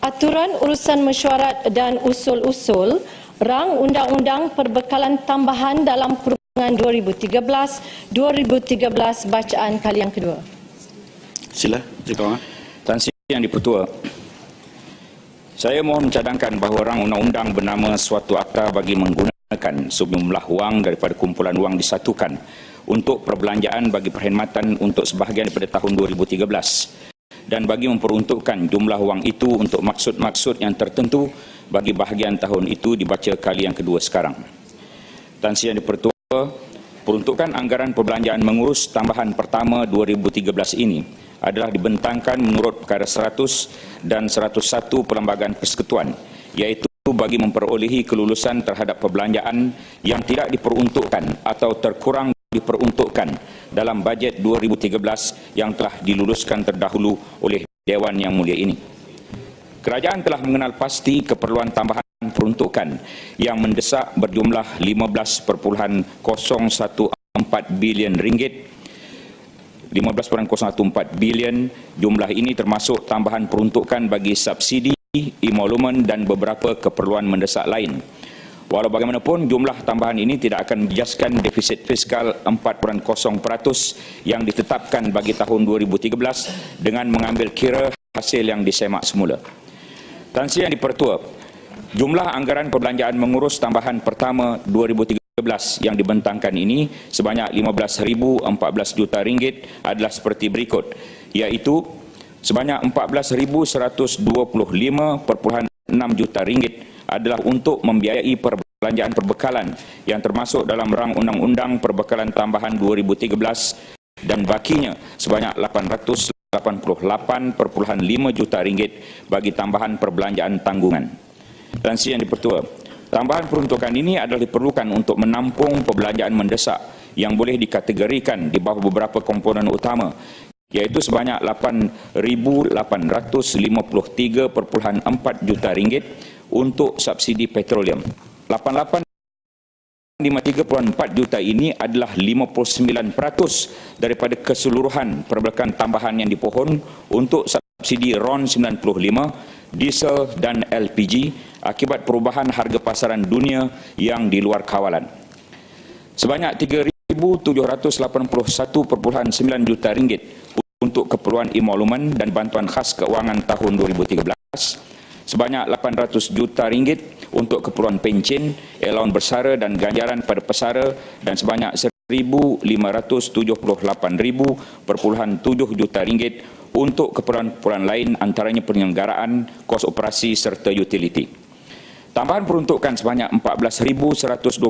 Aturan Urusan Mesyuarat dan Usul-Usul Rang Undang-Undang Perbekalan Tambahan dalam Perhubungan 2013-2013 bacaan kali yang kedua. Sila, Tuan. Tan Sri Yang Dipertua, saya mohon mencadangkan bahawa rang undang-undang bernama suatu akta bagi menggunakan sejumlah wang daripada kumpulan wang disatukan untuk perbelanjaan bagi perkhidmatan untuk sebahagian daripada tahun 2013 dan bagi memperuntukkan jumlah wang itu untuk maksud-maksud yang tertentu bagi bahagian tahun itu dibaca kali yang kedua sekarang. Tan Sri Yang Dipertua, peruntukan anggaran perbelanjaan mengurus tambahan pertama 2013 ini adalah dibentangkan menurut perkara 100 dan 101 Perlembagaan Persekutuan, iaitu bagi memperolehi kelulusan terhadap perbelanjaan yang tidak diperuntukkan atau terkurang diperuntukkan dalam bajet 2013 yang telah diluluskan terdahulu oleh Dewan Yang Mulia ini. Kerajaan telah mengenal pasti keperluan tambahan peruntukan yang mendesak berjumlah 15.014 bilion ringgit. 15.014 bilion. Jumlah ini termasuk tambahan peruntukan bagi subsidi, emolumen dan beberapa keperluan mendesak lain. Walau bagaimanapun, jumlah tambahan ini tidak akan menjejaskan defisit fiskal 4.0% yang ditetapkan bagi tahun 2013 dengan mengambil kira hasil yang disemak semula. Tan Sri Yang Dipertua, jumlah anggaran perbelanjaan mengurus tambahan pertama 2013 yang dibentangkan ini sebanyak 15,014 juta ringgit adalah seperti berikut, iaitu sebanyak 14,125,6 juta ringgit adalah untuk membiayai perbelanjaan perbekalan yang termasuk dalam rang Undang-Undang Perbekalan Tambahan 2013 dan bakinya sebanyak 888.5 juta ringgit bagi tambahan perbelanjaan tanggungan. Tan Sri Yang Dipertua, tambahan peruntukan ini adalah diperlukan untuk menampung perbelanjaan mendesak yang boleh dikategorikan di bawah beberapa komponen utama, iaitu sebanyak 8,853.4 juta ringgit untuk subsidi petroleum. 8,853.4 juta ini adalah 59% daripada keseluruhan perbekalan tambahan yang dipohon untuk subsidi RON 95, diesel dan LPG akibat perubahan harga pasaran dunia yang di luar kawalan. Sebanyak 3,781.9 juta ringgit untuk keperluan emolumen dan bantuan khas keuangan tahun 2013. Sebanyak 800 juta ringgit untuk keperluan pencen, elaun bersara dan ganjaran pada pesara dan sebanyak 1,578.7 juta ringgit untuk keperluan-keperluan lain antaranya penyelenggaraan, kos operasi serta utiliti. Tambahan peruntukan sebanyak 14,125.6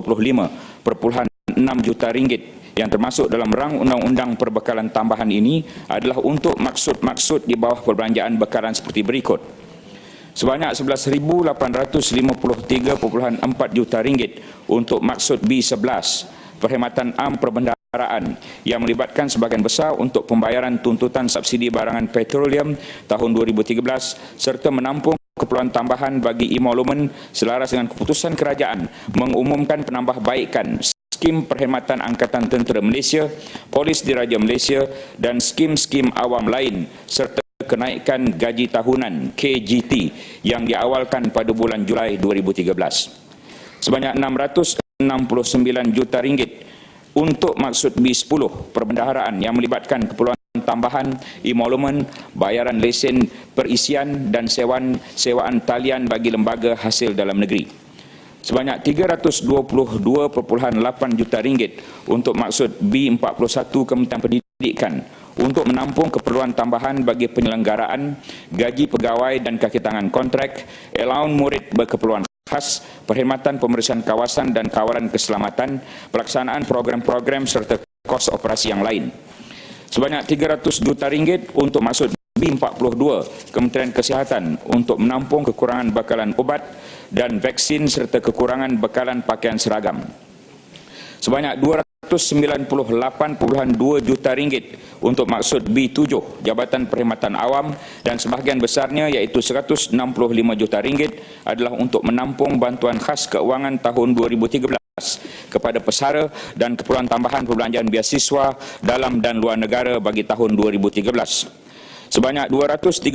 juta ringgit yang termasuk dalam rang Undang-Undang Perbekalan Tambahan ini adalah untuk maksud-maksud di bawah perbelanjaan bekalan seperti berikut. Sebanyak 11,853.4 juta ringgit untuk maksud B11, perkhidmatan am perbendaharaan yang melibatkan sebahagian besar untuk pembayaran tuntutan subsidi barangan petroleum tahun 2013 serta menampung keperluan tambahan bagi emolumen selaras dengan keputusan kerajaan mengumumkan penambahbaikan skim perkhidmatan Angkatan Tentera Malaysia, Polis Diraja Malaysia dan skim-skim awam lain serta kenaikan gaji tahunan KGT yang diawalkan pada bulan Julai 2013. Sebanyak 669 juta ringgit untuk maksud B10 perbendaharaan yang melibatkan keperluan tambahan emolumen, bayaran lesen perisian dan sewaan talian bagi lembaga hasil dalam negeri. Sebanyak 322.8 juta ringgit untuk maksud B41 Kementerian Pendidikan untuk menampung keperluan tambahan bagi penyelenggaraan gaji pegawai dan kaki tangan kontrak, elaun murid berkeperluan khas, perkhidmatan pembersihan kawasan dan kawalan keselamatan, pelaksanaan program-program serta kos operasi yang lain. Sebanyak 300 juta ringgit untuk maksud B42 Kementerian Kesihatan untuk menampung kekurangan bekalan obat dan vaksin serta kekurangan bekalan pakaian seragam. Sebanyak 298.2 juta ringgit untuk maksud B7 Jabatan Perkhidmatan Awam dan sebahagian besarnya iaitu 165 juta ringgit adalah untuk menampung bantuan khas keuangan tahun 2013 kepada pesara dan keperluan tambahan perbelanjaan beasiswa dalam dan luar negara bagi tahun 2013. Sebanyak 239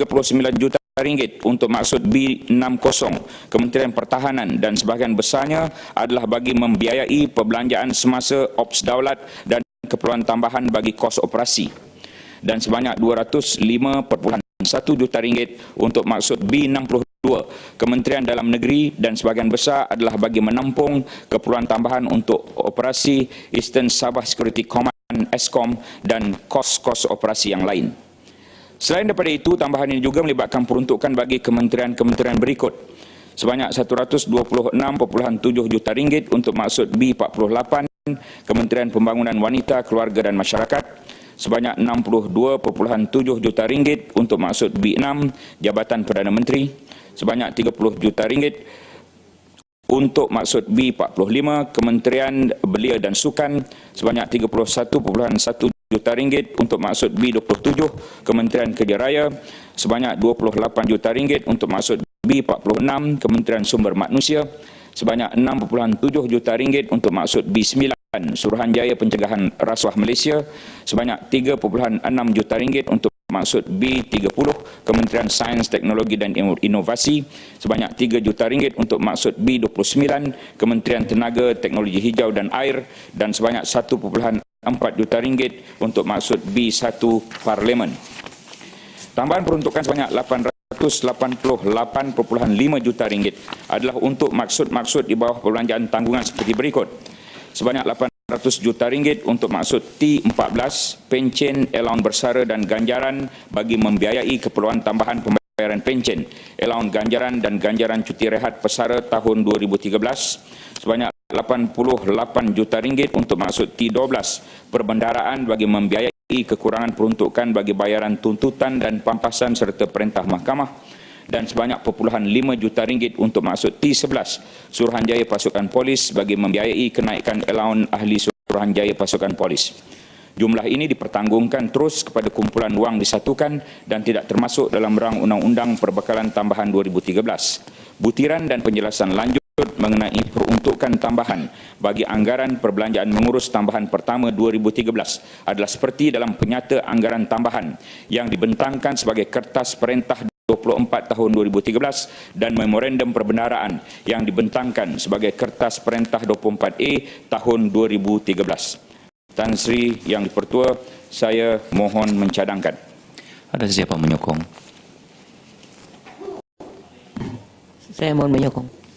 juta ringgit untuk maksud B60 Kementerian Pertahanan dan sebahagian besarnya adalah bagi membiayai perbelanjaan semasa Ops Daulat dan keperluan tambahan bagi kos operasi, dan sebanyak 205.1 juta ringgit untuk maksud B62 Kementerian Dalam Negeri dan sebahagian besar adalah bagi menampung keperluan tambahan untuk operasi Eastern Sabah Security Command (ESCOM) dan kos-kos operasi yang lain. Selain daripada itu, tambahan ini juga melibatkan peruntukan bagi kementerian-kementerian berikut. Sebanyak 126.7 juta ringgit untuk maksud B48 Kementerian Pembangunan Wanita, Keluarga dan Masyarakat. Sebanyak 62.7 juta ringgit untuk maksud B6 Jabatan Perdana Menteri. Sebanyak 30 juta ringgit untuk maksud B45 Kementerian Belia dan Sukan. Sebanyak 31.1 juta ringgit untuk maksud B27 Kementerian Kerja Raya, sebanyak 28 juta ringgit untuk maksud B46 Kementerian Sumber Manusia, sebanyak 6.7 juta ringgit untuk maksud B9 Suruhanjaya Pencegahan Rasuah Malaysia, sebanyak 3.6 juta ringgit untuk maksud B30 Kementerian Sains, Teknologi dan Inovasi, sebanyak 3 juta ringgit untuk maksud B29 Kementerian Tenaga, Teknologi Hijau dan Air, dan sebanyak 1.4 juta ringgit untuk maksud B1 Parlimen. Tambahan peruntukan sebanyak 888.5 juta ringgit adalah untuk maksud-maksud di bawah perbelanjaan tanggungan seperti berikut. Sebanyak 800 juta ringgit untuk maksud T14 pencen, allowance bersara dan ganjaran bagi membiayai keperluan tambahan pembayaran pencen, allowance ganjaran dan ganjaran cuti rehat pesara tahun 2013. Sebanyak 88 juta ringgit untuk maksud T12 perbendaraan bagi membiayai kekurangan peruntukan bagi bayaran tuntutan dan pampasan serta perintah mahkamah, dan sebanyak 0.5 juta ringgit untuk maksud T11 Suruhanjaya Pasukan Polis bagi membiayai kenaikan allowance ahli Suruhanjaya Pasukan Polis. Jumlah ini dipertanggungkan terus kepada kumpulan wang disatukan dan tidak termasuk dalam rang Undang-Undang Perbekalan Tambahan 2013. Butiran dan penjelasan lanjut mengenai peruntukan tambahan bagi anggaran perbelanjaan mengurus tambahan pertama 2013 adalah seperti dalam penyata anggaran tambahan yang dibentangkan sebagai kertas perintah 24 tahun 2013 dan memorandum perbendaraan yang dibentangkan sebagai kertas perintah 24A tahun 2013. Tan Sri Yang di-Pertua, saya mohon mencadangkan. Ada siapa menyokong? Saya mohon menyokong.